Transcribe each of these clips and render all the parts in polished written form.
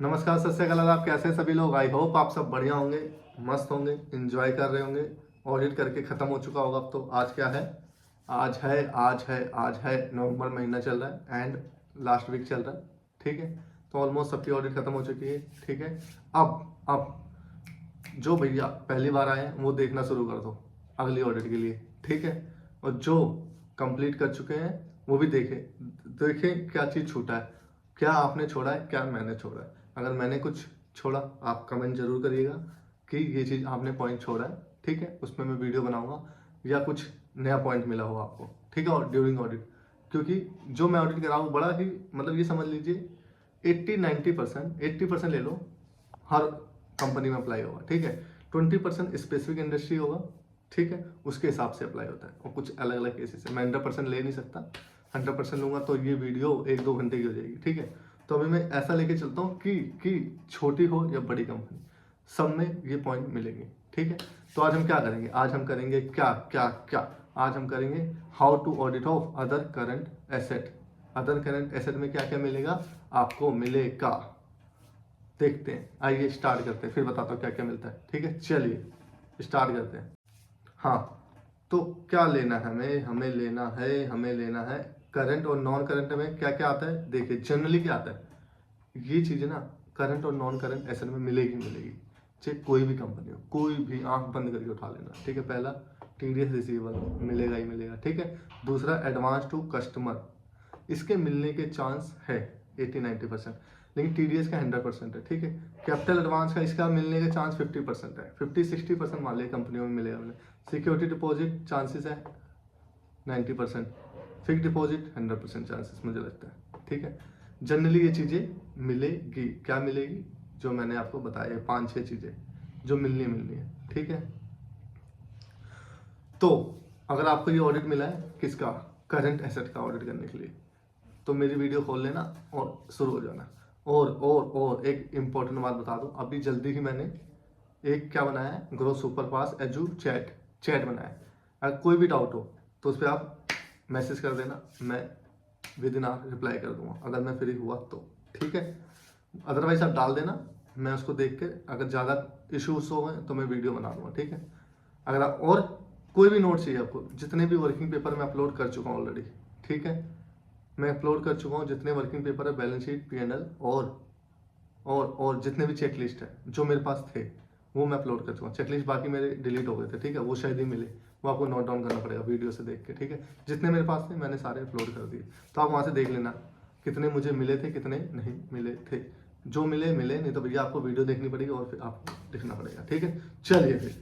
नमस्कार, सत श्री अकाल। आप कैसे हैं सभी लोग? आई होप आप सब बढ़िया होंगे, मस्त होंगे, एंजॉय कर रहे होंगे। ऑडिट करके ख़त्म हो चुका होगा। अब तो आज क्या है? आज है नवंबर महीना चल रहा है एंड लास्ट वीक चल रहा है। ठीक है, तो ऑलमोस्ट सबकी ऑडिट ख़त्म हो चुकी है। ठीक है, अब जो भैया पहली बार आए हैं वो देखना शुरू कर दो अगली ऑडिट के लिए। ठीक है, और जो कंप्लीट कर चुके हैं वो भी देखें क्या चीज़ छूटा है, क्या आपने छोड़ा है, क्या मैंने छोड़ा है। अगर मैंने कुछ छोड़ा आप कमेंट जरूर करिएगा कि ये चीज़ आपने पॉइंट छोड़ा है। ठीक है, उसमें मैं वीडियो बनाऊंगा या कुछ नया पॉइंट मिला हो आपको। ठीक है, और ड्यूरिंग ऑडिट, क्योंकि जो मैं ऑडिट कर रहा हूँ बड़ा ही मतलब ये समझ लीजिए 80-90% 80% ले लो हर कंपनी में अप्लाई होगा। ठीक है, 20% स्पेसिफिक इंडस्ट्री होगा। ठीक है, उसके हिसाब से अप्लाई होता है और कुछ अलग अलग केसेस है। मैं 100% ले नहीं सकता, 100% लूंगा तो ये वीडियो 1-2 घंटे की हो जाएगी। ठीक है, तो अभी मैं ऐसा लेके चलता हूँ कि छोटी हो या बड़ी कंपनी सब में ये पॉइंट मिलेंगे। ठीक है, तो आज हम क्या करेंगे? आज हम करेंगे क्या आज हम करेंगे how to audit of other current asset. Other current asset में क्या क्या मिलेगा आपको? मिलेगा, देखते हैं। आइए स्टार्ट करते हैं, फिर बताता हूँ क्या क्या मिलता है। ठीक है, चलिए स्टार्ट करते हैं। हाँ, तो क्या लेना है हमें लेना है करंट और नॉन करंट में क्या क्या आता है। देखिए जनरली क्या आता है, ये चीज़ ना करंट और नॉन करंट एसेट में मिलेगी। चाहे कोई भी कंपनी हो, कोई भी आंख बंद करके उठा लेना। ठीक है, पहला टीडीएस रिसीवेबल मिलेगा ही मिलेगा। ठीक है, दूसरा एडवांस टू कस्टमर, इसके मिलने के चांस है 80-90%, लेकिन टीडीएस का 100% है। ठीक है, कैपिटल एडवांस का इसका मिलने के चांस 50% है, 50-60% मान लिया कंपनियों में मिलेगा। सिक्योरिटी डिपॉजिट चांसेस है 90%, फिक्स डिपॉजिट 100% चांसेस मुझे लगता है। ठीक है, जनरली ये चीज़ें मिलेगी। क्या मिलेगी? जो मैंने आपको बताया 5-6 चीज़ें जो मिलनी है। ठीक है, तो अगर आपको ये ऑडिट मिला है किसका? करंट एसेट का ऑडिट करने के लिए, तो मेरी वीडियो खोल लेना और शुरू हो जाना। और एक इम्पोर्टेंट बात बता दूं, अभी जल्दी ही मैंने एक क्या बनाया है, ग्रो सुपर पास एजू चैट बनाया है। अगर कोई भी डाउट हो तो उस पर आप मैसेज कर देना, मैं विद इन आवर रिप्लाई कर दूंगा अगर मैं फ्री हुआ तो। ठीक है, अदरवाइज आप डाल देना, मैं उसको देख के अगर ज़्यादा इश्यूज हो गए तो मैं वीडियो बना दूंगा। ठीक है, अगर आप और कोई भी नोट चाहिए आपको, जितने भी वर्किंग पेपर मैं अपलोड कर चुका हूँ ऑलरेडी। ठीक है, मैं अपलोड कर चुका हूँ जितने वर्किंग पेपर है, बैलेंस शीट, P&L और जितने भी चेकलिस्ट है जो मेरे पास थे वो मैं अपलोड कर चुका हूँ। चेकलिस्ट बाकी मेरे डिलीट हो गए थे। ठीक है, वो शायद ही मिले, वो आपको नोट डाउन करना पड़ेगा वीडियो से देख के। ठीक है, जितने मेरे पास थे मैंने सारे अपलोड कर दिए, तो आप वहाँ से देख लेना कितने मुझे मिले थे, कितने नहीं मिले थे। जो मिले मिले, नहीं तो भैया आपको वीडियो देखनी पड़ेगी और फिर आपको लिखना पड़ेगा। ठीक है, चलिए फिर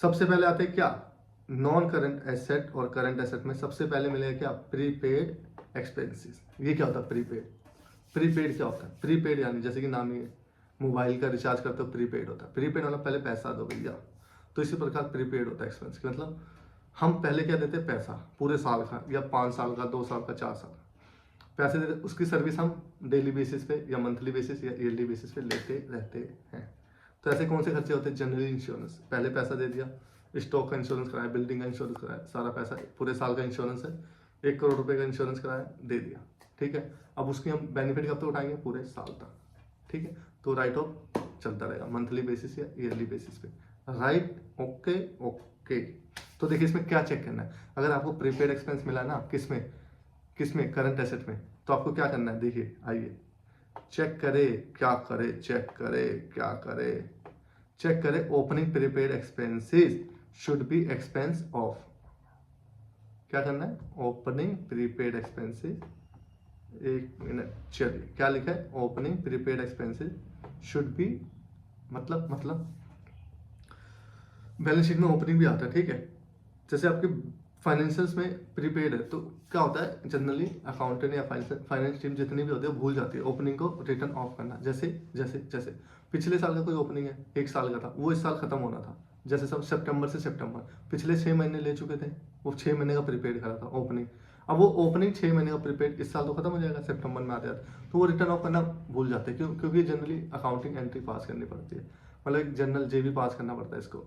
सबसे पहले आते हैं क्या, नॉन करंट एसेट और करंट एसेट में सबसे पहले मिलेगा क्या, प्रीपेड एक्सपेंसेस। ये क्या होता है प्रीपेड क्या होता है? प्रीपेड यानी जैसे कि नाम ही है, मोबाइल का रिचार्ज करते हो प्रीपेड होता है। प्रीपेड मतलब पहले पैसा दो भैया, तो इसी प्रकार प्रीपेड होता है एक्सपेंस। मतलब हम पहले क्या देते हैं, पैसा पूरे साल का या 5 साल का, 2 साल का, 4 साल का पैसे देते, उसकी सर्विस हम डेली बेसिस पे या मंथली बेसिस या ईयरली बेसिस पे लेते रहते हैं। तो ऐसे कौन से खर्चे होते हैं? जनरली इंश्योरेंस, पहले पैसा दे दिया, स्टॉक का इंश्योरेंस कराया, बिल्डिंग का इंश्योरेंस कराया, सारा पैसा पूरे साल का इंश्योरेंस है, 1 करोड़ रुपए का इंश्योरेंस कराया, दे दिया। ठीक है, अब उसकी हम बेनिफिट कब तक उठाएंगे? पूरे साल तक। ठीक है, तो राइट ऑफ चलता रहेगा मंथली बेसिस या ईयरली बेसिस पे। Right, okay. तो देखिए इसमें क्या चेक करना है। अगर आपको प्रीपेड एक्सपेंस मिला ना, किसमें करंट एसेट में, तो आपको क्या करना है? देखिए आइए चेक करे opening prepaid expenses should be expense of. क्या करना है? ओपनिंग प्रीपेड एक्सपेंसेस, एक मिनट, चलिए क्या लिखा है, opening prepaid expenses should be, मतलब बैलेंस शीट में ओपनिंग भी आता है। ठीक है, जैसे आपके फाइनेंशियल्स में प्रीपेड है तो क्या होता है, जनरली अकाउंटेंट या फाइनेंस टीम जितनी भी होती है भूल जाती है ओपनिंग को रिटर्न ऑफ करना। जैसे पिछले साल का कोई ओपनिंग है 1 साल का था, वो इस साल खत्म होना था, जैसे सब सितंबर से सितंबर, पिछले 6 महीने ले चुके थे, वो 6 महीने का प्रीपेड करा था ओपनिंग। अब वो ओपनिंग 6 महीने का प्रीपेड इस साल तो खत्म हो जाएगा, सितंबर में आते आते, तो वो रिटर्न ऑफ करना भूल जाते हैं। क्योंकि जनरली अकाउंटिंग एंट्री पास करनी पड़ती है, मतलब एक जनरल जेबी पास करना पड़ता है इसको,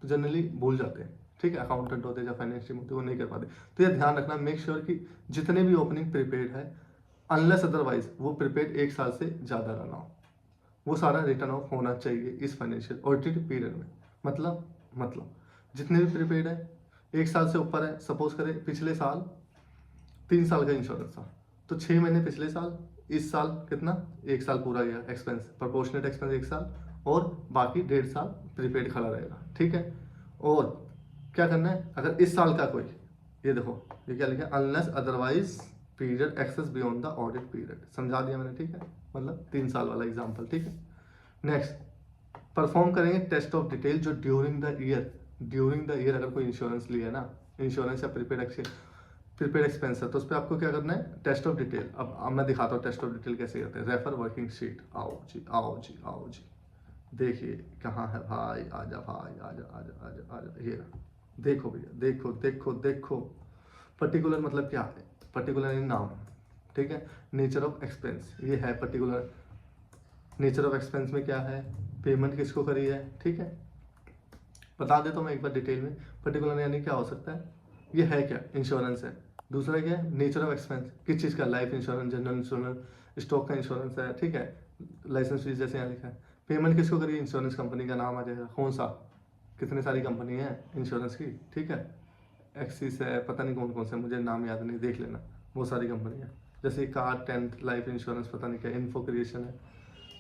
तो जनरली भूल जाते हैं। ठीक है, अकाउंटेंट होते हैं या फाइनेंस टीम होती है वो नहीं कर पाते। तो ये ध्यान रखना, मेक श्योर कि जितने भी ओपनिंग प्रीपेड है, अनलेस अदरवाइज वो प्रीपेड 1 साल से ज़्यादा रहा हो। वो सारा रिटर्न ऑफ होना चाहिए इस फाइनेंशियल ऑडिटेड पीरियड में। मतलब जितने भी प्रीपेड है 1 साल से ऊपर है, सपोज करें पिछले साल 3 साल का इंश्योरेंस था तो 6 महीने पिछले साल, इस साल कितना 1 साल पूरा गया एक्सपेंस, प्रोपोर्शनेट एक्सपेंस 1 साल और बाकी 1.5 साल प्रीपेड खड़ा रहेगा, ठीक है। और क्या करना है, अगर इस साल का कोई, ये देखो ये क्या लिखा है, unless otherwise period excess beyond the audit period, समझा दिया मैंने, ठीक है, मतलब 3 साल वाला एग्जाम्पल, ठीक है। नेक्स्ट परफॉर्म करेंगे टेस्ट ऑफ डिटेल जो ड्यूरिंग द ईयर अगर कोई इंश्योरेंस लिया ना, इंश्योरेंस या प्रीपेड एक्सपेंस है तो उस पर आपको क्या करना है, टेस्ट ऑफ डिटेल। अब मैं दिखाता हूँ टेस्ट ऑफ डिटेल कैसे करते हैं। रेफर वर्किंग शीट, आओ जी आओ जी आओ जी, देखिए कहाँ है भाई, आजा भाई आजा आजा आजा आजा, ये देखो भैया, देखो देखो देखो। पर्टिकुलर मतलब क्या है, पर्टिकुलर नाम, ठीक है। नेचर ऑफ एक्सपेंस, ये है पर्टिकुलर। नेचर ऑफ एक्सपेंस में क्या है, पेमेंट किसको करी है, ठीक है, बता देता हूँ मैं एक बार डिटेल में। पर्टिकुलर यानी क्या हो सकता है, ये है क्या, इंश्योरेंस है। दूसरा क्या है, नेचर ऑफ एक्सपेंस, किस चीज़ का, life insurance, general insurance, stock का इंश्योरेंस है, ठीक है, लाइसेंस फीस जैसे यहाँ लिखा है। पेमेंट किसको करिए, इंश्योरेंस कंपनी का नाम आ जाएगा, कौन सा, कितनी सारी कंपनी है इंश्योरेंस की, ठीक है, एक्सिस है, पता नहीं कौन कौन से, मुझे नाम याद नहीं, देख लेना, बहुत सारी कंपनी है। जैसे कार, 10th लाइफ इंश्योरेंस, पता नहीं क्या, इन्फो क्रिएशन है,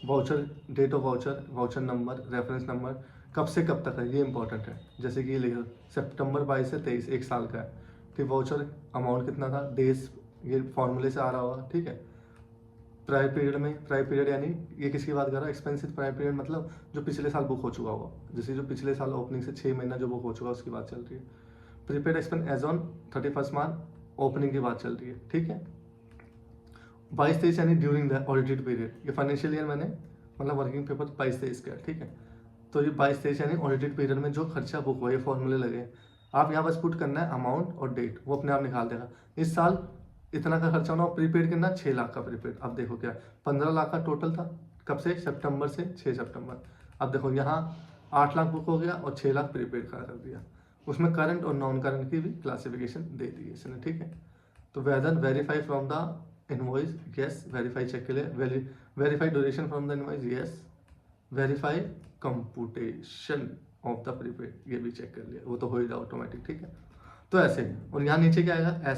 voucher, date of voucher, voucher number, reference number, कब से कब तक है, ये इंपॉर्टेंट है। जैसे कि ये लिखो सितंबर 22 से 23, 1 साल का है, फिर वाउचर अमाउंट कितना था, डेज, ये फॉर्मूले से आ रहा होगा, ठीक है। प्रायर पीरियड में, प्रायर पीरियड यानी ये किसकी बात कर रहा है, एक्सपेंसिव प्रायर पीरियड मतलब जो पिछले साल बुक हो चुका होगा, जैसे जो पिछले साल ओपनिंग से 6 महीना जो बुक हो चुका है उसकी बात चल रही है। Prepaid expense as on 31 March opening की बात चल रही है, ठीक है। 22-23 यानी ड्यूरिंग द ऑडिटेड पीरियड, ये फाइनेंशियल ईयर मैंने मतलब वर्किंग पेपर 22-23 का, ठीक है। तो ये 22-23 यानी ऑडिटेड पीरियड में जो खर्चा बुक हुआ, ये फॉर्मूले लगे, आप यहाँ बस पुट करना है अमाउंट और डेट, वो अपने आप निकाल देगा। इस साल इतना का खर्चा होना, प्रीपेड करना 6 लाख का प्रीपेड। अब देखो क्या 15 लाख का टोटल था, कब से, सितंबर से 6 सितंबर। अब देखो यहाँ 8 लाख बुक हो गया और 6 लाख प्रीपेड का कर दिया, उसमें करंट और नॉन करंट की भी क्लासिफिकेशन दे दी है इसने, ठीक है। तो whether verify from the invoice, yes, verify check के लिए, verify duration from the invoice, yes, verify computation of the prepaid, ये भी चेक कर लिया, वो तो हो ही ऑटोमेटिक, ठीक है। तो ऐसे ही, और यहाँ नीचे क्या आएगा,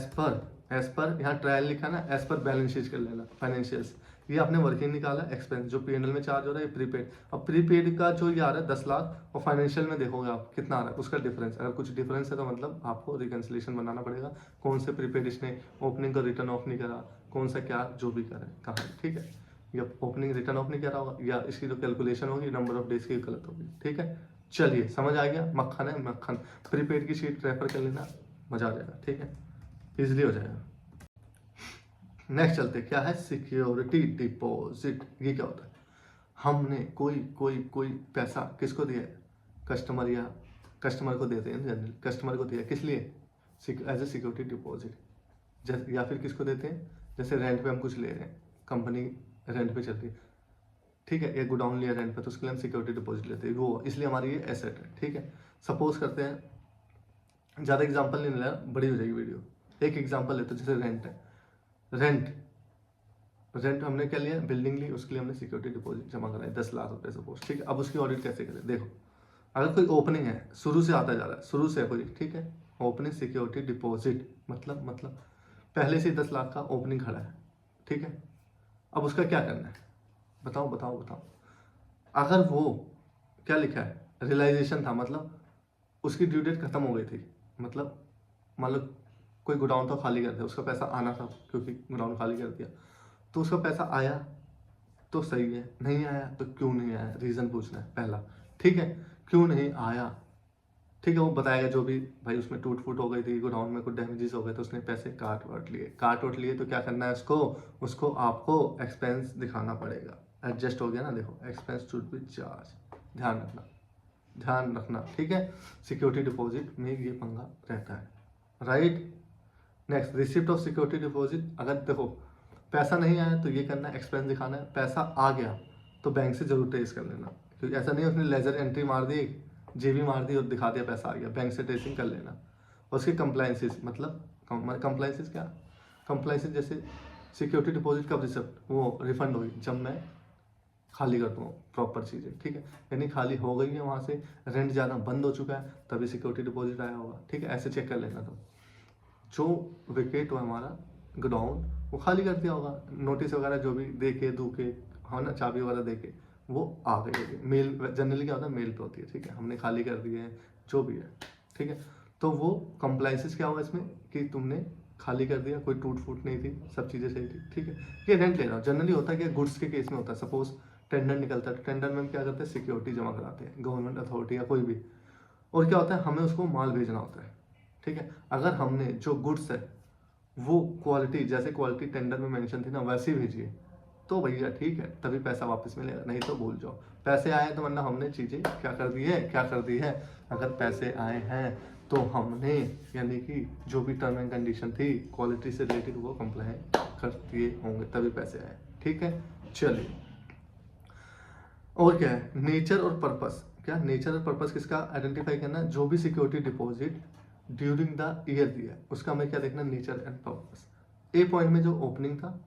एज पर यहाँ ट्रायल लिखा ना, एज पर बैलेंस शीट कर लेना, फाइनेंशियल्स, ये आपने वर्किंग निकाला, एक्सपेंस जो पीएनएल में चार्ज हो रहा है, प्रीपेड। अब प्रीपेड का जो ये आ रहा है 10 लाख और फाइनेंशियल में देखोगे आप कितना आ रहा है, उसका डिफरेंस, अगर कुछ डिफरेंस है तो मतलब आपको रिकन्सिलेशन बनाना पड़ेगा, कौन से प्रीपेड इसने ओपनिंग का रिटर्न ऑफ नहीं करा, कौन सा क्या जो भी करे कहाँ, ठीक है, या ओपनिंग रिटर्न ऑफ नहीं करा होगा, या इसकी जो कैलकुलेशन होगी नंबर ऑफ डेज की गलत होगी, ठीक है। चलिए समझ आ गया, मक्खन है मक्खन। प्रीपेड की शीट रेफर कर लेना, मजा आ जाएगा, ठीक है, इजिली हो जाएगा। नेक्स्ट चलते, क्या है, सिक्योरिटी डिपॉजिट। ये क्या होता है, हमने कोई कोई कोई पैसा किसको दिया है, कस्टमर, या कस्टमर को देते हैं जनरल, कस्टमर को दिया किस लिए, एज ए सिक्योरिटी डिपॉजिट, या फिर किसको देते हैं, जैसे रेंट पे हम कुछ ले रहे हैं, कंपनी रेंट पे चलती है, ठीक है, एक गोडाउन लिया रेंट पे तो उसके लिए हम सिक्योरिटी डिपॉजिट लेते हैं, वो इसलिए हमारी ये एसेट है, ठीक है। सपोज करते हैं, ज़्यादा एग्जांपल नहीं लेना, बड़ी हो जाएगी वीडियो, एक एग्जांपल लेते हैं, जैसे रेंट है, रेंट हमने क्या लिया, बिल्डिंग ली, उसके लिए हमने सिक्योरिटी डिपॉजिट जमा कराई 10 लाख रुपए सपोज, ठीक है। अब उसकी ऑडिट कैसे करें, देखो अगर कोई ओपनिंग है, शुरू से आता जा रहा है, शुरू से कोई, ठीक है, ओपनिंग सिक्योरिटी डिपॉजिट मतलब पहले से 10 लाख का ओपनिंग खड़ा है, ठीक है। अब उसका क्या करना है, बताओ बताओ बताओ। अगर वो क्या लिखा है, रियलाइजेशन था, मतलब उसकी ड्यू डेट खत्म हो गई थी, मतलब मान लो कोई गोडाउन तो खाली कर दिया, उसका पैसा आना था क्योंकि गोडाउन खाली कर दिया, तो उसका पैसा आया तो सही है, नहीं आया तो क्यों नहीं आया, रीज़न पूछना है पहला, ठीक है, क्यों नहीं आया, ठीक है, वो बताएगा जो भी, भाई उसमें टूट फूट हो गई थी, गोडाउन में कुछ डैमेजेस हो गए तो उसने पैसे काट वाट लिए, तो क्या करना है उसको आपको एक्सपेंस दिखाना पड़ेगा, एडजस्ट हो गया ना, देखो एक्सपेंस शुड बी चार्ज, ध्यान रखना, ठीक है। सिक्योरिटी डिपॉजिट में ये पंगा रहता है, right. Next, receipt of security deposit, अगर देखो पैसा नहीं आया तो ये करना है, एक्सपेंस दिखाना है, पैसा आ गया तो बैंक से जरूर ट्रेस कर लेना, क्योंकि ऐसा नहीं है उसने लेजर एंट्री मार दी, जेबी मार दी और दिखा दिया पैसा आ गया, बैंक से ट्रेसिंग कर लेना। और उसके कंप्लाइंसेस, मतलब कंप्लाइंसेस क्या, कंप्लाइंसेस जैसे सिक्योरिटी डिपॉजिट कब रिसिप्ट वो रिफंड होगी, जब मैं खाली कर दूँ प्रॉपर चीज़ें, ठीक है। यानी खाली हो गई है वहाँ से, रेंट ज़्यादा बंद हो चुका है, तभी सिक्योरिटी डिपॉजिट आया होगा, ठीक है। ऐसे चेक कर लेना तुम। जो विकेट हुआ हमारा गोडाउन, वो खाली कर दिया होगा, नोटिस वगैरह जो भी दे के दू के, हाँ ना, चाबी वगैरह दे के वो आ गई होगी। मेल जनरली क्या होता है, मेल पे होती है, ठीक है। हमने खाली कर दिए हैं जो भी है, ठीक है। तो वो कंप्लाइंसेस क्या होगा इसमें कि तुमने खाली कर दिया, कोई टूट फूट नहीं थी, सब चीज़ें सही थी, ठीक है। ये रेंट ले रहा हूँ, जनरली होता है कि गुड्स के केस में होता है। सपोज टेंडर निकलता है, तो टेंडर में हम क्या करते हैं, सिक्योरिटी जमा कराते हैं, गवर्नमेंट अथॉरिटी या कोई भी। और क्या होता है, हमें उसको माल भेजना होता है, ठीक है। अगर हमने जो गुड्स है वो क्वालिटी, जैसे क्वालिटी टेंडर में मेंशन थी ना, वैसी भेजिए, तो भैया ठीक है, तभी पैसा वापस मिलेगा, नहीं तो भूल जाओ। पैसे आए तो वरना हमने चीज़ें क्या कर दी है, क्या कर दी है। अगर पैसे आए हैं तो हमने, यानी कि जो भी टर्म एंड कंडीशन थी क्वालिटी से रिलेटेड, वो कंप्लाई कर दिए होंगे, तभी पैसे आए, ठीक है। चलिए, और क्या है, नेचर और पर्पस। क्या नेचर और पर्पस किसका आइडेंटिफाई करना, जो भी security deposit during the year दिया, उसका हमें क्या देखना, nature and purpose. A point में जो ओपनिंग था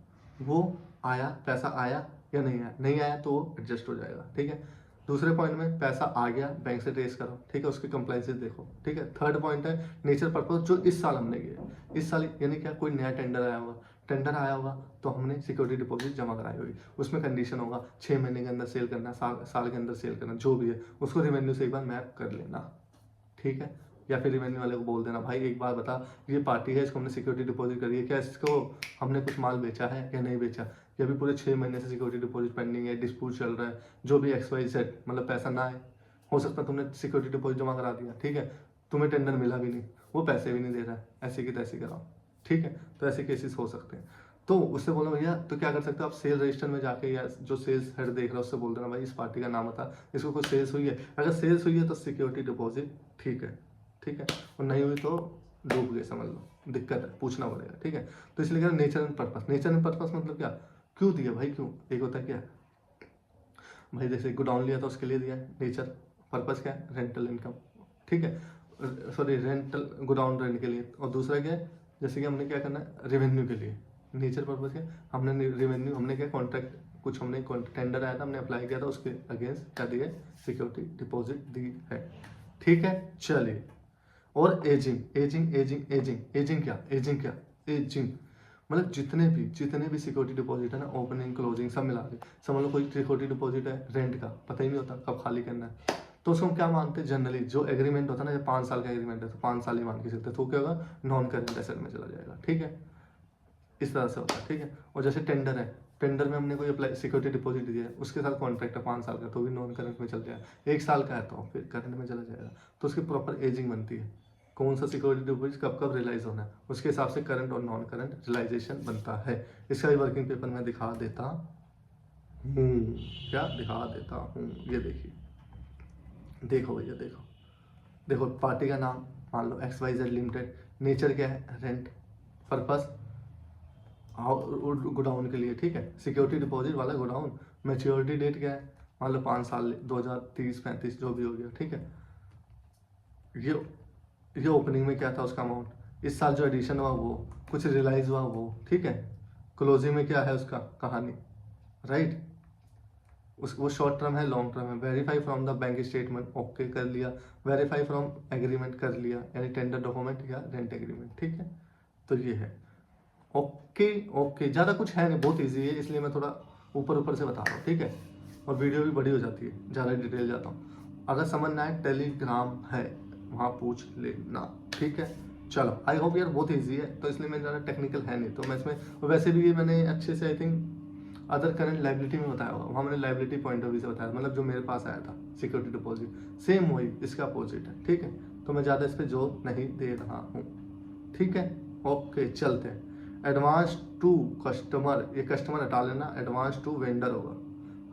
वो आया, पैसा आया या नहीं आया, नहीं आया तो वो एडजस्ट हो जाएगा, ठीक है। दूसरे पॉइंट में पैसा आ गया, बैंक से ट्रेस करो, ठीक है, उसकी कंप्लाइंसेस देखो, ठीक है। थर्ड पॉइंट है नेचर पर्पस, जो इस साल हमने किया, इस साल यानी क्या, कोई नया टेंडर आया होगा, टेंडर आया होगा तो हमने सिक्योरिटी डिपॉजिट जमा कराई होगी, उसमें कंडीशन होगा 6 महीने के अंदर सेल करना, साल के अंदर सेल करना, जो भी है उसको रेवेन्यू से एक बार मैप कर लेना, ठीक है। या फिर रेवेन्यू वाले को बोल देना, भाई एक बार बता, ये पार्टी है, इसको हमने सिक्योरिटी डिपॉजिट करी है, क्या इसको हमने कुछ माल बेचा है या नहीं बेचा, या भी पूरे 6 महीने से सिक्योरिटी डिपॉजिट पेंडिंग है, डिस्प्यूट चल रहा है, जो भी XYZ, मतलब पैसा ना आए, हो सकता है तुमने सिक्योरिटी डिपॉजिट जमा करा दिया, ठीक है, तुम्हें टेंडर मिला भी नहीं, वो पैसे भी नहीं दे रहा है, ऐसे की तैसे कराओ, ठीक है। तो ऐसे केसेस हो सकते हैं। तो उससे बोलो भैया, तो क्या कर सकते हो आप, सेल रजिस्टर में जाके या जो सेल्स हेड देख रहा है उससे बोल देना, भाई इस पार्टी का नाम बता, इसको कुछ सेल्स हुई है, अगर सेल्स हुई है तो सिक्योरिटी डिपॉजिट ठीक है, ठीक है, और नहीं हुई तो डूब गए, समझ लो, दिक्कत है, पूछना पड़ेगा, ठीक है। तो इसलिए क्या, nature and purpose. Nature and purpose मतलब क्या, क्यों दिया भाई, क्यों, एक होता है क्या भाई, जैसे गोडाउन लिया था उसके लिए दिया, नेचर। पर्पस क्या है, रेंटल इनकम, ठीक है, सॉरी रेंटल, गोडाउन रेंट के लिए। और दूसरा क्या है, जैसे कि हमने क्या करना है, रेवेन्यू के लिए। नेचर पर्पस क्या, हमने रेवेन्यू, हमने क्या कॉन्ट्रैक्ट, कुछ हमने टेंडर आया था, हमने अप्लाई किया था, उसके अगेंस्ट क्या दिए, सिक्योरिटी डिपॉजिट दी है, ठीक है। चलिए, और ageing ageing ageing ageing ageing क्या, एजिंग क्या, एजिंग मतलब जितने भी सिक्योरिटी डिपॉजिट है ना, ओपनिंग क्लोजिंग सब मिला के, समझ लो कोई सिक्योरिटी डिपॉजिट है रेंट का, पता ही नहीं होता कब खाली करना है, तो उसको हम क्या मानते हैं, जनरली जो एग्रीमेंट होता है ना, जब 5 साल का एग्रीमेंट है तो 5 साल ही मान के चलते हैं, तो क्या होगा, नॉन करेंट एसेट में चला जाएगा, ठीक है। इस तरह से होता है, ठीक है। और जैसे टेंडर है, टेंडर में हमने कोई अप्लाई सिक्योरिटी डिपॉजिट दिया है, उसके साथ कॉन्ट्रैक्ट है 5 साल का, तो भी नॉन करंट में चल जाएगा। 1 साल का है तो फिर करंट में चला जाएगा। तो उसकी प्रॉपर एजिंग बनती है, कौन सा सिक्योरिटी डिपॉजिट कब कब रियलाइज होना है, उसके हिसाब से करंट और नॉन करंट रियलाइजेशन बनता है। इसका भी वर्किंग पेपर मैं दिखा देता हूँ, क्या दिखा देता हूँ, ये देखिए, देखो भैया, देखो देखो, पार्टी का नाम मान लो XYZ लिमिटेड, नेचर क्या है, रेंट, पर्पस गोडाउन के लिए, ठीक है, सिक्योरिटी डिपॉजिट वाला गोडाउन, मैच्योरिटी डेट क्या है, मान लो 5 साल, 2030-35 जो भी हो गया, ठीक है। ये ओपनिंग में क्या था उसका अमाउंट, इस साल जो एडिशन हुआ वो, कुछ रियलाइज हुआ वो, ठीक है। क्लोजिंग में क्या है उसका कहानी, राइट, उस वो शॉर्ट टर्म है, लॉन्ग टर्म है, verify from the bank statement, okay कर लिया, वेरीफाई फ्रॉम एग्रीमेंट कर लिया, यानी टेंडर डॉक्यूमेंट या रेंट एग्रीमेंट, ठीक है। तो ये है, ओके ओके, ज़्यादा कुछ है नहीं, बहुत इजी है, इसलिए मैं थोड़ा ऊपर ऊपर से बता रहा हूँ, ठीक है। और वीडियो भी बड़ी हो जाती है, ज़्यादा डिटेल जाता हूँ। अगर समझना है, टेलीग्राम है, वहाँ पूछ लेना, ठीक है। चलो, आई होप यार बहुत इजी है, तो इसलिए मैं ज़्यादा टेक्निकल है नहीं, तो मैं इसमें, वैसे भी ये मैंने अच्छे से I think other current liability में बताया होगा, वहाँ मैंने लाइबिलिटी पॉइंट ऑफ व्यू से बताया, मतलब जो मेरे पास आया था सिक्योरिटी डिपॉजिट, सेम वही इसका अपोजिट है, ठीक है। तो मैं ज़्यादा इस पर जोर नहीं दे रहा हूँ, ठीक है। ओके, चलते हैं। एडवांस टू कस्टमर, ये कस्टमर हटा लेना, एडवांस टू वेंडर होगा।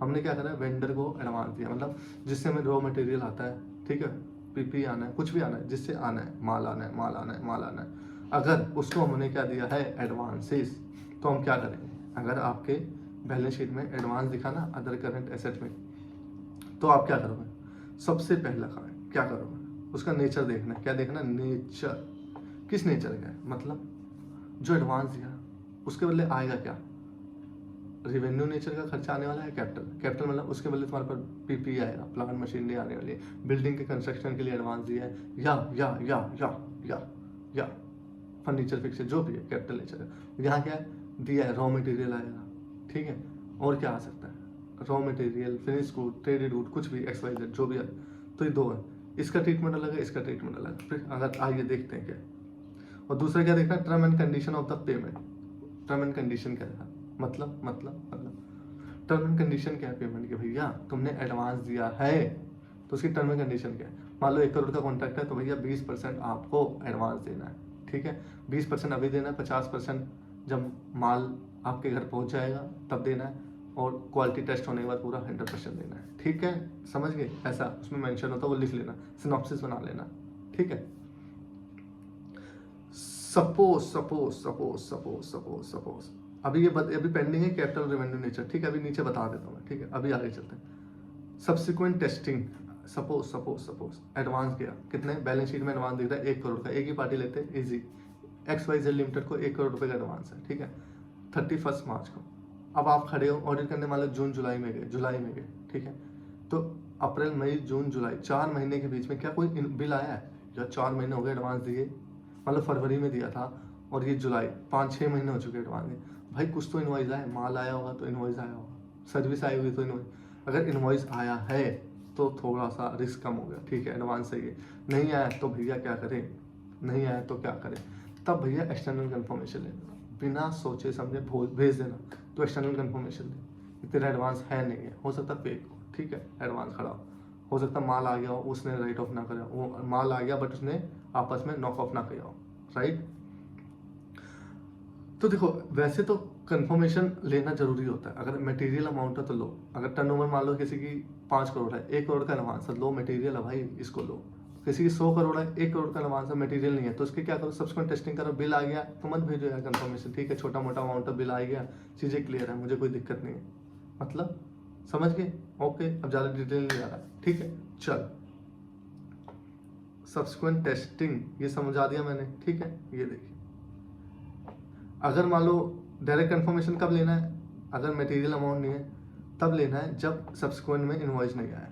हमने क्या करा, वेंडर को एडवांस दिया, मतलब जिससे हमें रॉ मटेरियल आता है, ठीक है, PP आना है, कुछ भी आना है, जिससे आना है, माल आना है, माल आना है, माल आना है, अगर उसको हमने क्या दिया है, एडवांसेस, तो हम क्या करेंगे, अगर आपके बैलेंस शीट में एडवांस दिखा ना अदर करंट एसेट में, तो आप क्या करोगे, सबसे पहला काम क्या करोगे, उसका नेचर देखना है, क्या देखना, नेचर, किस नेचर का है, मतलब जो एडवांस दिया उसके बदले आएगा क्या, रिवेन्यू नेचर का खर्चा आने वाला है कैपिटल मतलब उसके बदले तुम्हारे पर पीपी आएगा, प्लांट मशीनरी आने वाली है, बिल्डिंग के कंस्ट्रक्शन के लिए एडवांस दिया है, या फर्नीचर फिक्सर जो भी है कैपिटल नेचर है। यहाँ क्या है दिया है, रॉ मटेरियल आएगा, ठीक है, और क्या आ सकता है, raw material, finish good, traded good, कुछ भी XYZ जो भी है। तो ये दो है, इसका ट्रीटमेंट अलग है, इसका ट्रीटमेंट अलग है। फिर अगर आइए देखते हैं क्या, और दूसरा क्या देखना, term and condition of the payment. Term and condition क्या है, मतलब टर्म एंड कंडीशन क्या है पेमेंट के, भैया तुमने एडवांस दिया है तो उसकी टर्म एंड कंडीशन क्या है। मान लो 1 करोड़ का कॉन्ट्रैक्ट है तो भैया 20% आपको एडवांस देना है, ठीक है, 20% अभी देना है, 50% जब माल आपके घर पहुंच जाएगा तब देना है, और क्वालिटी टेस्ट होने के बाद पूरा 100% देना है, ठीक है, समझ गए। ऐसा उसमें मेंशन होता है, वो लिख लेना, सिनॉप्सिस बना लेना, ठीक है। सपोज अभी अभी पेंडिंग है कैपिटल रेवेन्यू नेचर, ठीक है, अभी नीचे बता देता हूँ मैं, ठीक है, अभी आगे चलते हैं। सब्सिक्वेंट टेस्टिंग, सपोज एडवांस गया, कितने बैलेंस शीट में एडवांस दिख रहा है 1 करोड़ का, एक ही पार्टी लेते हैं इजी, XYZ लिमिटेड को 1 करोड़ रुपए का एडवांस है, ठीक है, 31 मार्च को। अब आप खड़े हो ऑडिट करने, मान लो जून जुलाई में गए, ठीक है, तो अप्रैल मई जून जुलाई 4 महीने के बीच में क्या कोई बिल आया है, जो 4 महीने हो गए एडवांस दिए, मतलब फरवरी में दिया था और ये जुलाई, 5-6 महीने हो चुके एडवांस दिए, भाई कुछ तो इनवॉइस आया, माल आया होगा तो इनवॉइस आया होगा, सर्विस आई हुई तो इनवॉइस, अगर इनवॉइस आया है तो थोड़ा सा रिस्क कम हो गया, ठीक है, एडवांस सही है। नहीं आया तो भैया क्या करें, तब भैया एक्सटर्नल कंफर्मेशन ले लेना, बिना सोचे समझे भेज देना, तो एक्सटर्नल कंफर्मेशन दे, तेरा एडवांस है नहीं है, हो सकता फेक हो, ठीक है, एडवांस खड़ा हो सकता माल आ गया हो, उसने राइट ऑफ ना करा, वो माल आ गया बट उसने आपस में नॉक ऑफ ना किया हो, राइट। तो देखो वैसे तो कंफर्मेशन लेना जरूरी होता है, अगर मटेरियल अमाउंट है तो लो, अगर टर्नओवर मान लो किसी की 5 करोड़ है, 1 करोड़ का एडवांस है, लो मटेरियल है भाई इसको लो। किसी की 100 करोड़ है, 1 करोड़ का एडवांस है, मटेरियल नहीं है, तो उसके क्या करो, सब्सिक्वेंट टेस्टिंग करो, बिल आ गया तो मत भेजो यार कंफर्मेशन, ठीक है, छोटा मोटा अमाउंट है, बिल आ गया, चीज़ें क्लियर है, मुझे कोई दिक्कत नहीं है, मतलब समझ गए, ओके, अब ज़्यादा डिटेल नहीं आ रहा, ठीक है, चल सब्सिक्वेंट टेस्टिंग ये समझा दिया मैंने, ठीक है। ये देखिए अगर मान लो डायरेक्ट कंफर्मेशन कब लेना है, अगर मटेरियल अमाउंट नहीं है तब लेना है जब सब्सिक्वेंट में इनवॉइस नहीं आया,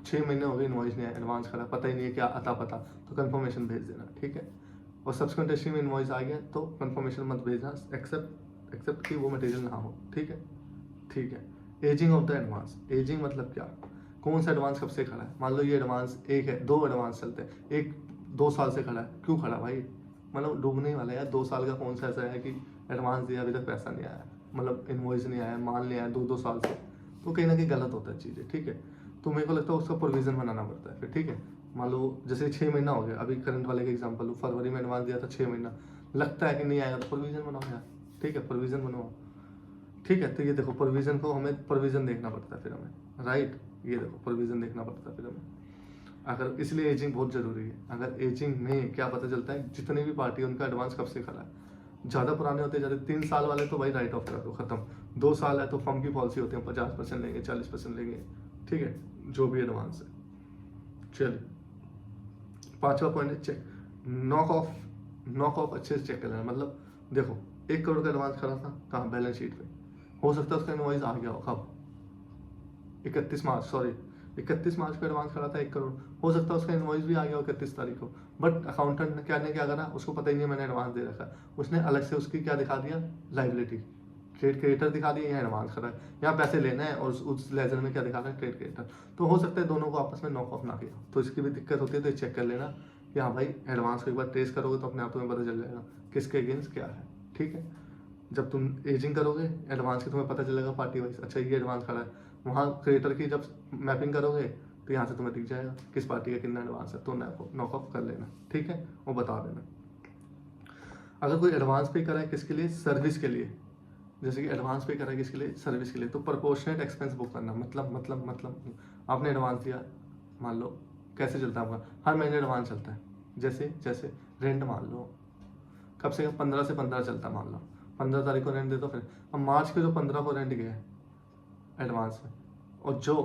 6 महीने हो गए इनवॉइस नहीं आया, एडवांस खड़ा, पता ही नहीं है क्या अता पता, तो कंफर्मेशन भेज देना, ठीक है। और सब्सिक्वेंट टेस्टिंग में इनवॉइस आ गया तो कंफर्मेशन मत भेजना, एक्सेप्ट कि वो मटेरियल ना हो, ठीक है। Ageing of the advance, ageing मतलब क्या, कौन सा एडवांस कब से खड़ा है, मान लो ये एडवांस एक है, 2 एडवांस चलते हैं, एक 2 साल से खड़ा है, क्यों खड़ा भाई, मतलब डूबने ही वाला है यार, 2 साल का कौन सा ऐसा है कि एडवांस दिया अभी तक पैसा नहीं आया, मतलब इनवॉइस नहीं आया, माल नहीं आया 2-2 साल से, तो कहीं ना कहीं गलत होता है चीज़ें, ठीक है। तो मेरे को लगता है उसका प्रोविजन बनाना पड़ता है फिर, ठीक है। मान लो जैसे 6 महीना हो गया, अभी करंट वाले का एग्जाम्पल लो, फरवरी में एडवांस दिया था 6 महीना, लगता है कि नहीं आएगा तो प्रोविजन बनाओ यार, ठीक है, प्रोविजन बनवाओ, ठीक है। तो ये देखो प्रोविजन को हमें प्रोविजन देखना पड़ता है फिर हमें, राइट, ये देखो प्रोविजन देखना पड़ता है फिर हमें, अगर इसलिए एजिंग बहुत जरूरी है। अगर एजिंग में क्या पता चलता है, जितनी भी पार्टी उनका एडवांस कब से खड़ा है, ज़्यादा पुराने होते जाते, 3 साल वाले तो भाई राइट ऑफ कर दो, खत्म, 2 साल है तो फर्म की पॉलिसी होती है 50% लेंगे, 40% लेंगे, ठीक है, जो भी एडवांस है। चलिए 5वां पॉइंट है चेक, नॉक ऑफ अच्छे से चेक करना, मतलब देखो 1 करोड़ का एडवांस खड़ा था कहाँ, बैलेंस शीट पे, हो सकता है उसका इनवॉइस आ गया हो कब, 31 मार्च को एडवांस खड़ा था 1 करोड़, हो सकता है उसका इनवॉइस भी आ गया हो 31 तारीख को, बट अकाउंटेंट ने क्या करा, उसको पता ही नहीं मैंने एडवांस दे रखा, उसने अलग से उसकी क्या दिखा दिया, लाइबिलिटी, ट्रेड क्रेडिटर दिखा दिया, यहाँ एडवांस खड़ा है, यहाँ पैसे लेना है, और उस लेजर में क्या दिखा रहा है, ट्रेड क्रेडिटर। तो हो सकता है दोनों को आपस में नॉक ऑफ ना किया, तो इसकी भी दिक्कत होती है, तो ये चेक कर लेना कि हाँ भाई एडवांस को एक बार ट्रेस करोगे तो अपने आप तुम्हें पता चल जाएगा किसके अगेंस्ट क्या है, ठीक है। जब तुम एजिंग करोगे एडवांस की तुम्हें पता चलेगा पार्टी वाइज, अच्छा ये एडवांस खड़ा है, वहाँ क्रेडिटर की जब मैपिंग करोगे तो यहाँ से तुम्हें दिख जाएगा किस पार्टी का कितना एडवांस है, तो नॉक ऑफ कर लेना, ठीक है, वो बता देना। अगर कोई एडवांस पे करा है किसके लिए, सर्विस के लिए, जैसे कि एडवांस पे करा है किसके लिए, सर्विस के लिए, तो प्रोपोर्शनेट एक्सपेंस बुक करना, मतलब आपने एडवांस दिया, मान लो कैसे चलता है आपका, हर महीने एडवांस चलता है, जैसे रेंट मान लो कब से 15 से 15 चलता है, मान लो 15 तारीख को रेंट दे दो, फिर अब मार्च के जो 15 को रेंट गया है एडवांस में, और जो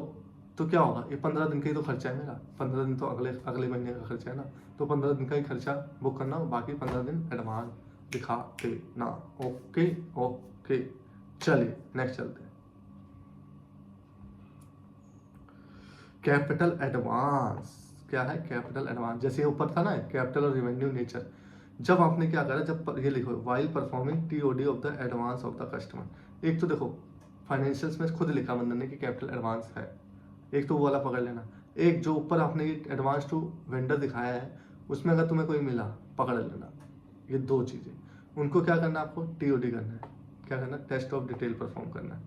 तो क्या होगा, ये 15 दिन का ही तो खर्चा है मेरा, 15 दिन तो अगले महीने का खर्चा है ना, तो 15 दिन का ही खर्चा बुक करना, बाकी 15 दिन एडवांस दिखा देना, ओके, चलिए नेक्स्ट चलते हैं। कैपिटल एडवांस क्या है? कैपिटल एडवांस जैसे ऊपर था ना कैपिटल और रेवेन्यू नेचर, जब आपने क्या करा, जब ये लिखो while performing TOD of the advance of the customer. एक तो देखो फाइनेंशियल्स में खुद लिखा बंदर ने कि कैपिटल एडवांस है, एक तो वो वाला पकड़ लेना। एक जो ऊपर आपने एडवांस टू वेंडर दिखाया है उसमें अगर तुम्हें कोई मिला पकड़ लेना। ये दो चीज़ें, उनको क्या करना है, आपको टीओडी करना है। क्या करना है? टेस्ट ऑफ डिटेल परफॉर्म करना है।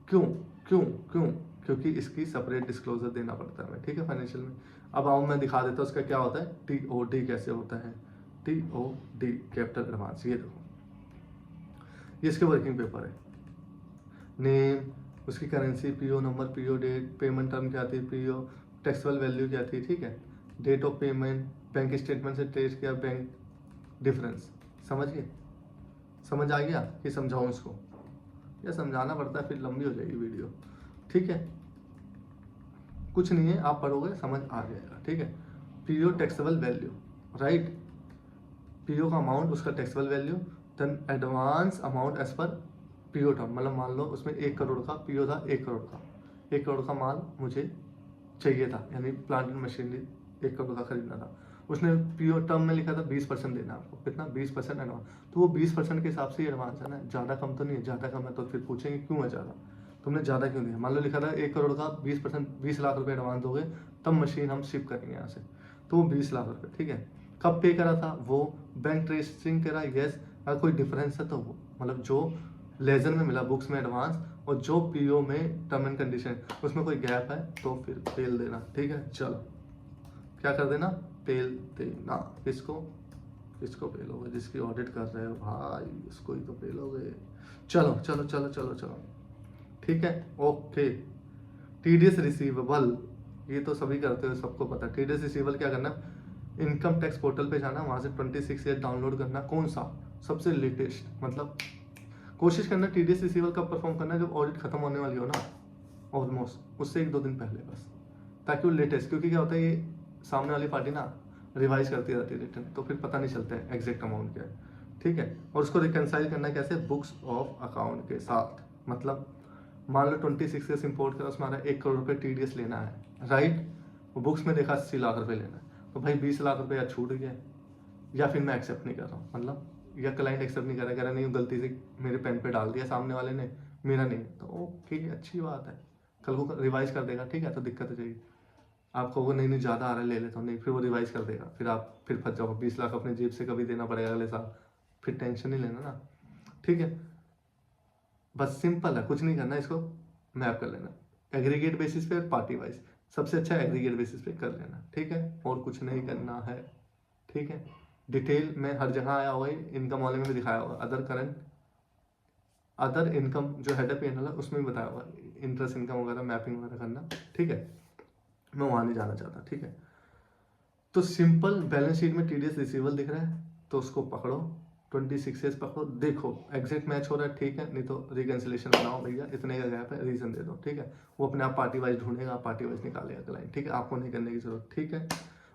क्यों क्यों क्यों? क्योंकि इसकी सेपरेट डिस्क्लोजर देना पड़ता है हमें, ठीक है, फाइनेंशियल में। अब आओ मैं दिखा देता हूँ उसका क्या होता है, टीओडी कैसे होता है। टीओडी कैपिटल एडवांस, ये देखो ये इसके वर्किंग पेपर है। नेम, उसकी currency, PO number, PO date, payment term क्या थी, पीओ टैक्सेबल वैल्यू क्या थी, ठीक है, date of payment, bank statement से ट्रेस किया बैंक डिफरेंस। समझ गए? समझ आ गया कि समझाऊँ इसको? या समझाना पड़ता है फिर लंबी हो जाएगी वीडियो, ठीक है। कुछ नहीं है, आप पढ़ोगे समझ आ जाएगा, ठीक है। PO taxable value, right, PO का अमाउंट, उसका taxable value, then advance amount as per PO term. मतलब मान लो उसमें 1 करोड़ का पीओ था, 1 करोड़ का, 1 करोड़ का माल मुझे चाहिए था, यानी प्लांट एंड मशीनरी 1 करोड़ का खरीदना था। उसने पीओ टर्म में लिखा था 20% देना आपको, कितना? 20% एडवांस। तो वो 20% के हिसाब से ही एडवांस है ना, ज़्यादा कम तो नहीं है। ज़्यादा कम है तो फिर पूछेंगे क्यों है ज़्यादा, तुमने ज़्यादा क्यों दिया। मान लो लिखा था 1 करोड़ का 20%, 20 लाख रुपये एडवांस दोगे तब मशीन हम शिप करेंगे यहाँ से, तो वो 20 लाख रुपये, ठीक है। कब पे करा था वो? बैंक ट्रेसिंग करा, यस। अगर कोई डिफरेंस है तो वो मतलब जो लेजर में मिला बुक्स में एडवांस और जो पीओ में टर्म एंड कंडीशन उसमें कोई गैप है तो फिर पेल देना, ठीक है। चलो क्या कर देना? पेल देना। किसको? किसको पेलोगे? जिसकी ऑडिट कर रहे हो भाई, इसको ही तो पेलोगे। चलो चलो चलो चलो चलो, ठीक है, ओके। टीडीएस रिसीवेबल, ये तो सभी करते हो, सबको पता है। टीडीएस रिसीवेबल क्या करना? इनकम टैक्स पोर्टल पे जाना, वहाँ से 26 ईयर डाउनलोड करना। कौन सा? सबसे लेटेस्ट। मतलब कोशिश करना टीडीएस रिसीवेबल कब परफॉर्म करना है? जब ऑडिट खत्म होने वाली हो ना, ऑलमोस्ट उससे 1-2 दिन पहले बस, ताकि वो लेटेस्ट, क्योंकि क्या होता है ये सामने वाली पार्टी ना रिवाइज करती रहती है रिटर्न, तो फिर पता नहीं चलता है एग्जैक्ट अमाउंट क्या है, ठीक है। और उसको रिकनसाइल करना कैसे? बुक्स ऑफ अकाउंट के साथ। मतलब मान लो 26 ईयर्स इम्पोर्ट करा, उसमें 1 करोड़ रुपये टीडीएस लेना है, राइट। वो बुक्स में देखा 80 लाख रुपये लेना है, तो भाई 20 लाख रुपये या छूट गया या फिर मैं एक्सेप्ट नहीं कर रहा हूँ, मतलब या क्लाइंट एक्सेप्ट नहीं कर रहा, कह रहा नहीं गलती से मेरे पेन पे डाल दिया सामने वाले ने, मेरा नहीं, तो ओके अच्छी बात है, कल को रिवाइज कर देगा, ठीक है। तो दिक्कत हो जाएगी, आप कहोगे नहीं नहीं ज़्यादा आ रहा है ले लेता हूँ, नहीं, फिर वो रिवाइज कर देगा, फिर आप फिर फंस जाओगे, 20 लाख अपने जेब से कभी देना पड़ेगा अगले साल, फिर टेंशन नहीं लेना ना, ठीक है। बस सिंपल है, कुछ नहीं करना, इसको मैप कर लेना एग्रीगेट बेसिस पे और पार्टी वाइज। सबसे अच्छा एग्रीगेट बेसिस पे कर लेना, ठीक है, और कुछ नहीं करना है, ठीक है। डिटेल में हर जगह आया होगा, इनकम वाले में भी दिखाया होगा, अदर करंट, अदर इनकम जो हेड है P&L उसमें भी बताया होगा, इंटरेस्ट इनकम वगैरह मैपिंग वगैरह करना, ठीक है। मैं वहाँ नहीं जाना चाहता, ठीक है। तो सिंपल बैलेंस शीट में टीडीएस रिसीवेबल दिख रहा है तो उसको पकड़ो, 26 ईयर्स पकड़ो, देखो एग्जैक्ट मैच हो रहा है, ठीक है, नहीं तो रिकन्सिलेशन बनाओ भैया, इतने का गैप है, रीजन दे दो, ठीक है। वो अपने आप पार्टी वाइज ढूंढेगा, पार्टी वाइज निकालेगा क्लाइंट, ठीक है। आपको नहीं करने की जरूरत, ठीक है।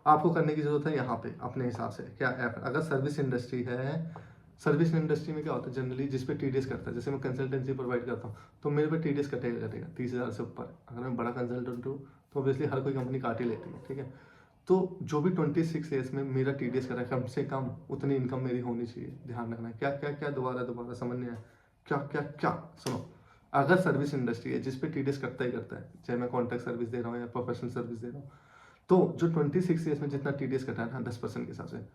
आपको करने की जरूरत है यहाँ पे अपने हिसाब से क्या ऐप। अगर सर्विस इंडस्ट्री है, सर्विस इंडस्ट्री में क्या होता है जनरली, जिस पे टीडीएस करता है, जैसे मैं कंसल्टेंसी प्रोवाइड करता हूँ तो मेरे पे टीडीएस कटेगा 30,000 से ऊपर। अगर मैं बड़ा कंसल्टेंट हूँ तो ऑब्वियसली हर कोई कंपनी काट ही लेती है, ठीक है। तो जो भी 26 ईयर्स में मेरा टीडीएस कर रहा है, कम से कम उतनी इनकम मेरी होनी चाहिए, ध्यान रखना है। क्या क्या क्या, दोबारा समझ नहीं आया, क्या क्या क्या, सुनो। अगर सर्विस इंडस्ट्री है जिस पे टीडीएस करता ही करता है, चाहे मैं कॉन्ट्रैक्ट सर्विस दे रहा हूँ या प्रोफेशनल सर्विस दे रहा हूँ, तो जो 26 ईयर्स में जितना टीडीएस कटा है ना 10% के हिसाब से,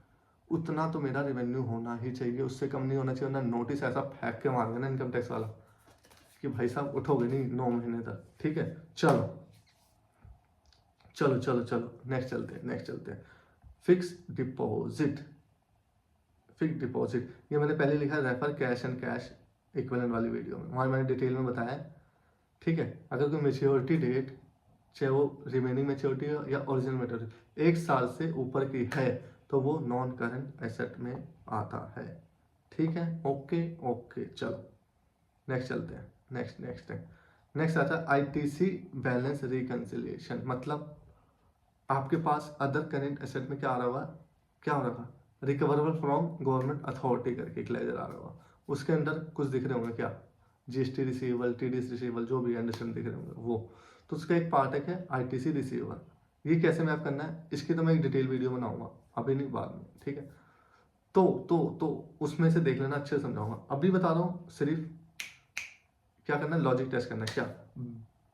उतना तो मेरा रेवेन्यू होना ही चाहिए, उससे कम नहीं होना चाहिए। ना नोटिस ऐसा फेंक के मार देना इनकम टैक्स वाला कि भाई साहब उठोगे नहीं 9 महीने तक, ठीक है। चलो चलो चलो चलो नेक्स्ट चलते हैं। फिक्स डिपॉजिट, फिक्स डिपॉजिट ये मैंने पहले लिखा refer cash and cash equivalent वाली वीडियो में, वहाँ मैंने डिटेल में बताया, ठीक है। अगर कोई मेच्योरिटी डेट, चाहे वो रिमेनिंग मेच्योरिटी हो या ओरिजिनल मेच्योरिटी 1 साल से ऊपर की है तो वो नॉन करंट एसेट में आता है, ठीक है। ओके ओके, चलो नेक्स्ट चलते हैं। नेक्स्ट आता है आईटीसी बैलेंस रिकंसिलिएशन। मतलब आपके पास अदर करेंट एसेट में क्या आ रहा होगा, क्या हो रहा, रिकवरेबल फ्रॉम गवर्नमेंट अथॉरिटी करके एक लेजर आ रहा होगा, उसके अंदर कुछ दिख रहे होंगे क्या, जीएसटी रिसीवेबल, टीडीएस रिसीवेबल, जो भी अंडरस्टैंड दिख रहे होंगे वो। तो उसका एक पार्ट है क्या, आईटीसी रिसीवेबल। ये कैसे मैप करना है इसकी तो मैं एक डिटेल वीडियो बनाऊंगा, अभी नहीं बाद में, ठीक है। तो उसमें से देख लेना, अच्छे से समझाऊंगा। अभी बता रहा हूँ सिर्फ क्या करना है, लॉजिक टेस्ट करना है। क्या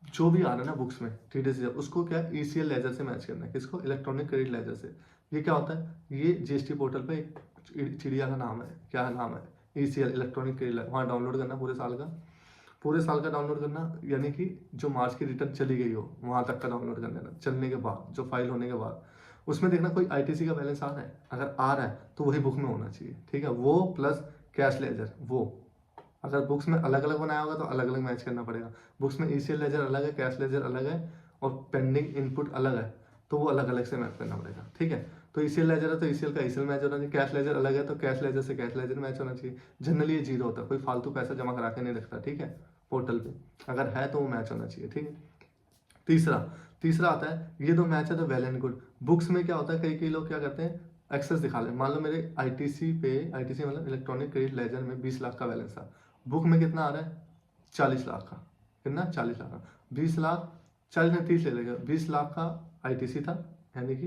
जो भी आ रहा है ना बुक्स में टीडीएस उसको क्या ईसीएल लेजर से मैच करना है। किसको, इलेक्ट्रॉनिक क्रेडिट लेजर से। ये क्या होता है, ये जीएसटी पोर्टल पे एक चिड़िया का नाम है, क्या नाम है, ईसीएल इलेक्ट्रॉनिक क्रेडिट लेजर। वहाँ डाउनलोड करना पूरे साल का डाउनलोड करना, यानी कि जो मार्च की रिटर्न चली गई हो वहाँ तक का डाउनलोड कर लेना, चलने के बाद जो फाइल होने के बाद। उसमें देखना कोई आईटीसी का बैलेंस आ रहा है, अगर आ रहा है तो वही बुक में होना चाहिए, ठीक है। वो प्लस कैश लेजर, वो अगर बुक्स में अलग अलग बनाया होगा तो अलग अलग मैच करना पड़ेगा। बुक्स में ईसीएल लेजर अलग है, कैश लेजर अलग है, और पेंडिंग इनपुट अलग है, तो वो अलग अलग से मैच करना पड़ेगा, ठीक है। तो ईसीएल लेजर है तो ईसीएल का ईसीएल मैच होना चाहिए, कैश लेजर अलग है तो कैश लेजर से कैश लेजर मैच होना चाहिए। जनरली ये जीरो होता है, कोई फालतू पैसा जमा करा के नहीं रखता, ठीक है, पोर्टल पे। अगर है तो वो मैच होना चाहिए, ठीक है। तीसरा तीसरा आता है, ये दो मैच है तो वेल एंड गुड। बुक्स में क्या होता है, कई कई लोग क्या करते हैं, एक्सेस दिखा ले। मान लो मेरे आईटीसी मतलब इलेक्ट्रॉनिक क्रेडिट लेजर में 20 लाख का बैलेंस था, बुक में कितना आ रहा है 40 लाख का, कितना 40 लाख का, 20 लाख 40 में 30 ले लेगा, 20 लाख का आईटीसी था, यानी कि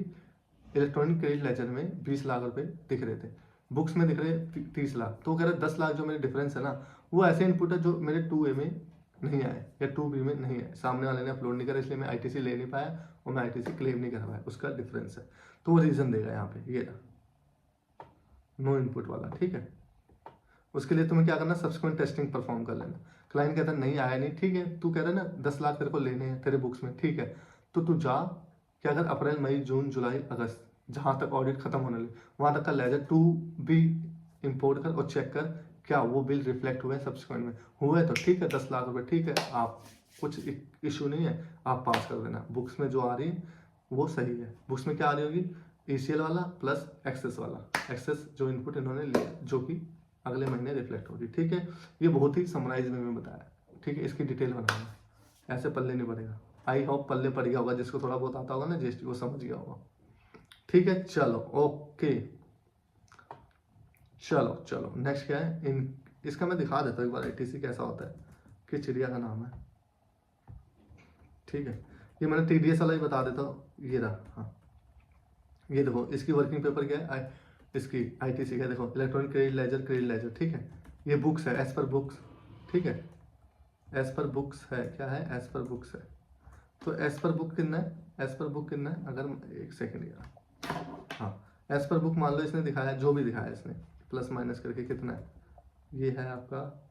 इलेक्ट्रॉनिक क्रेडिट लेजर में 20 लाख रुपए दिख रहे थे, बुक्स में दिख रहे 30 लाख। तो कह रहे 10 लाख जो मेरे डिफरेंस है ना, वो ऐसे इनपुट है जो मेरे 2A में नहीं आए या 2B में नहीं आए, सामने वाले ने अपलोड नहीं करा, इसलिए मैं आईटीसी ले नहीं पाया और मैं आईटीसी क्लेम नहीं कर पाया, उसका डिफरेंस है। तो वो रीजन देगा यहाँ पे, ये नो इनपुट वाला, ठीक है। उसके लिए तुम्हें क्या करना, सब्सिक्वेंट टेस्टिंग परफॉर्म कर लेना। क्लाइंट कहता है नहीं आया नहीं, ठीक है, तू कह रहा है ना 10 लाख तेरे को लेने हैं तेरे बुक्स में, ठीक है, तो तू जा क्या कर, अप्रैल मई जून जुलाई अगस्त जहां तक ऑडिट खत्म होने लगे वहां तक का लेजर 2B इंपोर्ट कर और चेक कर क्या वो बिल रिफ्लेक्ट हुए सब्सिक्वेंट में, हुए तो ठीक है 10 लाख रुपए, ठीक है, आप कुछ इशू नहीं है, आप पास कर देना। बुक्स में जो आ रही है वो सही है। बुक्स में क्या आ रही होगी, ECL वाला प्लस एक्सेस वाला, एक्सेस जो इनपुट इन्होंने लिया जो कि अगले महीने रिफ्लेक्ट होगी, ठीक है। ये बहुत ही समराइज में बताया, ठीक है, इसकी डिटेल बनाना, ऐसे पल्ले नहीं पड़ेगा। आई होप पल्ले पड़ गया होगा, जिसको थोड़ा बहुत आता होगा ना जीएसटी वो समझ गया होगा, ठीक है। चलो ओके, चलो नेक्स्ट क्या है, इसका मैं दिखा देता हूँ एक बार आईटीसी कैसा होता है, कि चिड़िया का नाम है, ठीक है। ये मैंने टीडीएस वाला ही बता देता हूँ, ये रहा, हाँ ये देखो इसकी वर्किंग पेपर क्या है, इसकी आईटीसी का देखो, इलेक्ट्रॉनिक क्रेडिट लेजर, ठीक है। ये बुक्स है एज पर बुक्स, ठीक है, एज पर बुक्स है, क्या है, एज पर बुक्स है। तो एज पर बुक कितना है, एज पर बुक कितना है, अगर एक सेकेंड यार, हाँ एज पर बुक मान लो इसने दिखाया, जो भी दिखाया इसने प्लस माइनस करके कितना है, ये है आपका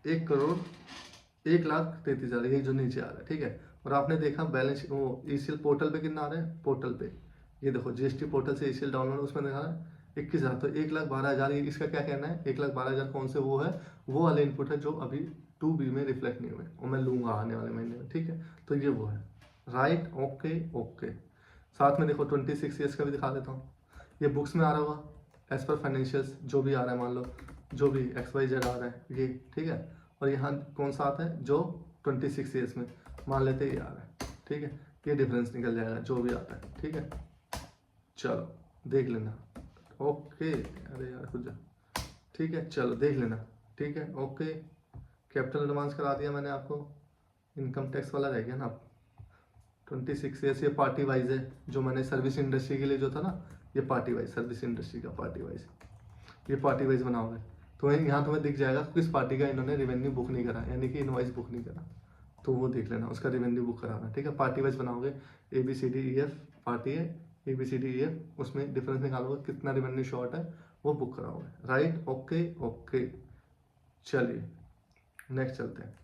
1,33,00,000, ये जो नीचे आ रहा है, ठीक है। और आपने देखा बैलेंस वो ईसीएल पोर्टल पे कितना आ रहा है, पोर्टल पे ये देखो जीएसटी पोर्टल से ईसीएल डाउनलोड, उसमें दिखा रहा है 21,000, तो 1,12,000। इसका क्या कहना है, 1,12,000 कौन से वो है, वो वाले इनपुट है जो अभी 2B में रिफ्लेक्ट नहीं हुए, और मैं लूंगा आने वाले महीने में, ठीक है। तो ये वो है, राइट, ओके। साथ में देखो 26 ईयर्स का भी दिखा देता हूँ, ये बुक्स में आ रहा होगा एज पर फाइनेंशियल्स, जो भी आ रहा है, मान लो जो भी XYZ आ रहा है ये, ठीक है। और यहाँ कौन सा आता है, जो 26 ईयर्स में मान लेते हैं ये आ रहा है, ठीक है। ये डिफरेंस निकल जाएगा जो भी आता है, ठीक है। चलो देख लेना, ओके, अरे यार कुछ, ठीक है, चलो देख लेना, ठीक है, ओके। कैपिटल एडवांस करा दिया मैंने आपको, इनकम टैक्स वाला रह गया ना, 26 ईयर्स, ये पार्टी वाइज है, जो मैंने सर्विस इंडस्ट्री के लिए जो था ना, ये पार्टी वाइज, सर्विस इंडस्ट्री का पार्टी वाइज, ये पार्टी वाइज बनाओगे तो यहाँ तुम्हें दिख जाएगा किस पार्टी का इन्होंने रेवेन्यू बुक नहीं करा, यानी कि इनवाइस बुक नहीं करा, तो वो देख लेना, उसका रेवेन्यू बुक कराना, ठीक है। पार्टी वाइज बनाओगे, ABCDEF पार्टी है, ABCDEF, उसमें डिफरेंस निकालोगे कितना रेवेन्यू शॉर्ट है, वो बुक कराओगे, राइट, ओके। चलिए नेक्स्ट चलते हैं,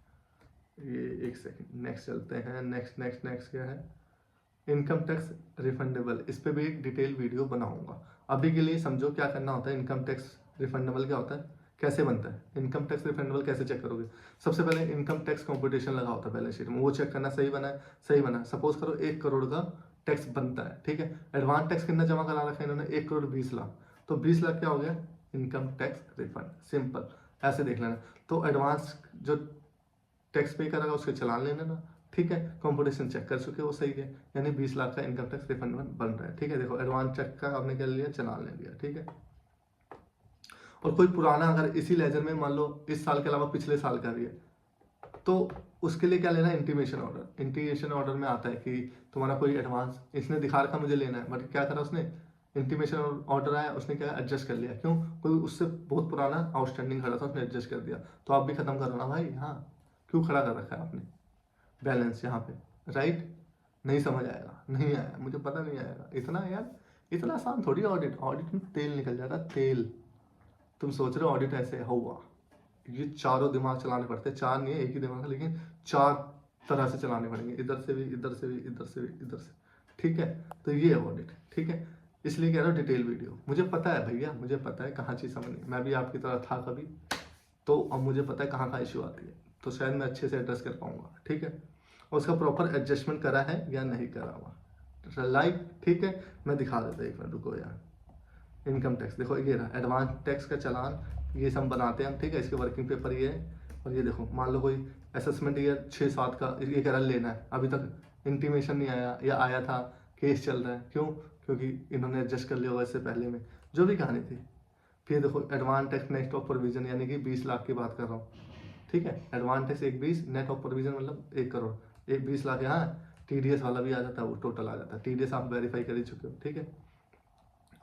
ये एक सेकेंड, नेक्स्ट चलते हैं, नेक्स्ट क्या है, इनकम टैक्स रिफंडेबल, इस पे भी एक डिटेल वीडियो बनाऊंगा। अभी के लिए समझो क्या करना होता है, इनकम टैक्स रिफंडेबल क्या होता है, कैसे बनता है, इनकम टैक्स रिफंडेबल कैसे चेक करोगे। सबसे पहले इनकम टैक्स कंपटीशन लगा होता है बैलेंस शीट में, वो चेक करना सही बना है, सही बना है। सपोज करो 1 करोड़ का टैक्स बनता है, ठीक है, एडवांस टैक्स कितना जमा करा रखा है इन्होंने, 1,20,00,000, तो 20 लाख क्या हो गया, इनकम टैक्स रिफंड, सिंपल, ऐसे देख लेना। तो एडवांस जो टैक्स पे करेगा उसके चलान लेना ना, ठीक है, कंपटीशन चेक कर चुके वो सही है, यानी 20 लाख का इनकम टैक्स रिफंड बन रहा है, ठीक है। देखो एडवांस चेक का आपने कर लिया, चलान ले लिया, ठीक है। और कोई पुराना अगर इसी लेजर में मान लो इस साल के अलावा पिछले साल का भी है, तो उसके लिए क्या लेना है, इंटीमेशन ऑर्डर। इंटीमेशन ऑर्डर में आता है कि तुम्हारा कोई एडवांस इसने दिखा रखा मुझे लेना है, बट क्या करा उसने, इंटीमेशन ऑर्डर आया, उसने क्या एडजस्ट कर लिया। क्यों, कोई उससे बहुत पुराना आउटस्टैंडिंग खड़ा था, उसने एडजस्ट कर दिया। तो आप भी खत्म करो ना भाई। हाँ, क्यों खड़ा कर रखा है आपने बैलेंस यहाँ पे, राइट। नहीं समझ आएगा, नहीं आया, मुझे पता नहीं आएगा। इतना यार, इतना आसान थोड़ी ऑडिट, ऑडिट में तेल निकल जाता है, तेल। तुम सोच रहे हो ऑडिट ऐसे हुआ, ये चारों दिमाग चलाने पड़ते हैं, चार नहीं है, एक ही दिमाग है, लेकिन चार तरह से चलाने पड़ेंगे, इधर से भी, इधर से भी, इधर से भी, इधर से, ठीक है। तो ये है ऑडिट, ठीक है। इसलिए कह रहा हूँ डिटेल वीडियो। मुझे पता है भैया, मुझे पता है कहाँ चीज़ समझनी, मैं भी आपकी तरह था कभी, तो अब मुझे पता है कहाँ कहाँ इश्यू आती है, तो शायद मैं अच्छे से एड्रेस कर पाऊंगा, ठीक है। और उसका प्रॉपर एडजस्टमेंट करा है या नहीं करा हुआ, लाइक, ठीक है। मैं दिखा देता, एक मिनट रुको यार। इनकम टैक्स देखो, ये रहा एडवांस टैक्स का चालान, ये सब बनाते हैं हम, ठीक है। इसके वर्किंग पेपर ये है। और ये देखो, मान लो कोई असेसमेंट ईयर 6-7 का, ये कह रहा लेना है, अभी तक इंटीमेशन नहीं आया, या आया था, केस चल रहा है। क्यों, क्योंकि इन्होंने एडजस्ट कर लिया होगा इससे पहले में, जो भी कहानी थी। फिर देखो advance tax net of provision, यानी कि 20 लाख की बात कर रहा हूँ, ठीक है। Advance tax 1/20, net of provision मतलब 1 करोड़, 1/20 लाख। यहाँ TDS वाला भी आ जाता है, वो टोटल आ जाता है। TDS आप वेरीफाई कर ही चुके हो, ठीक है।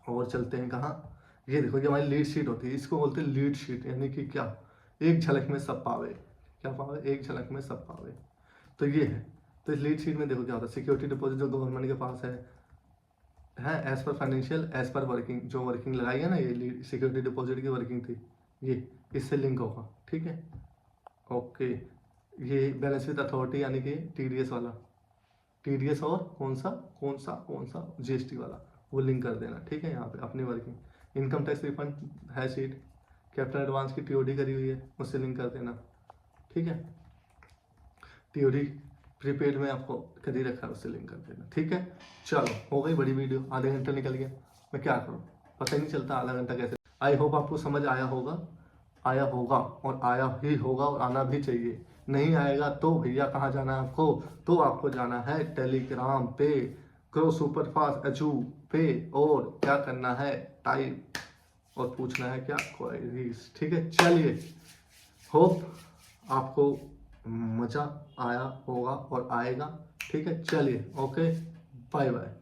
और चलते हैं कहाँ, ये देखो, ये हमारी लीड शीट होती है, इसको बोलते हैं लीड शीट, यानी कि क्या, एक झलक में सब पावे। क्या पावे, एक झलक में सब पावे। तो ये है। तो इस लीड शीट में देखो क्या होता है, सिक्योरिटी डिपॉजिट जो गवर्नमेंट के पास है एज पर फाइनेंशियल, एज पर वर्किंग, जो वर्किंग लगाई है ना, ये लीड सिक्योरिटी डिपॉजिट की वर्किंग थी, ये इससे लिंक होगा, ठीक है। ओके, ये बैलेंस विद अथॉरिटी, यानी कि TDS वाला, TDS और कौन सा GST वाला, वो लिंक कर देना, ठीक है। यहाँ पे अपनी वर्किंग इनकम टैक्स रिफंड है शीट, कैपिटल एडवांस की TOD करी हुई है, उससे लिंक कर देना, ठीक है। TOD प्रीपेड में आपको कर ही रखा है, उससे लिंक कर देना, ठीक है। चलो, हो गई बड़ी वीडियो, आधे घंटे निकल गया, मैं क्या करूँ, पता ही नहीं चलता आधा घंटा कैसे। आई होप आपको समझ आया होगा, और आया ही होगा, और आना भी चाहिए। नहीं आएगा तो भैया कहाँ जाना है आपको, तो आपको जाना है टेलीग्राम पे, करो सुपर फास्ट अचू पे, और क्या करना है, टाइप, और पूछना है क्या, क्वेरीज, ठीक है। चलिए, होप आपको मज़ा आया होगा और आएगा, ठीक है। चलिए, ओके, बाय बाय।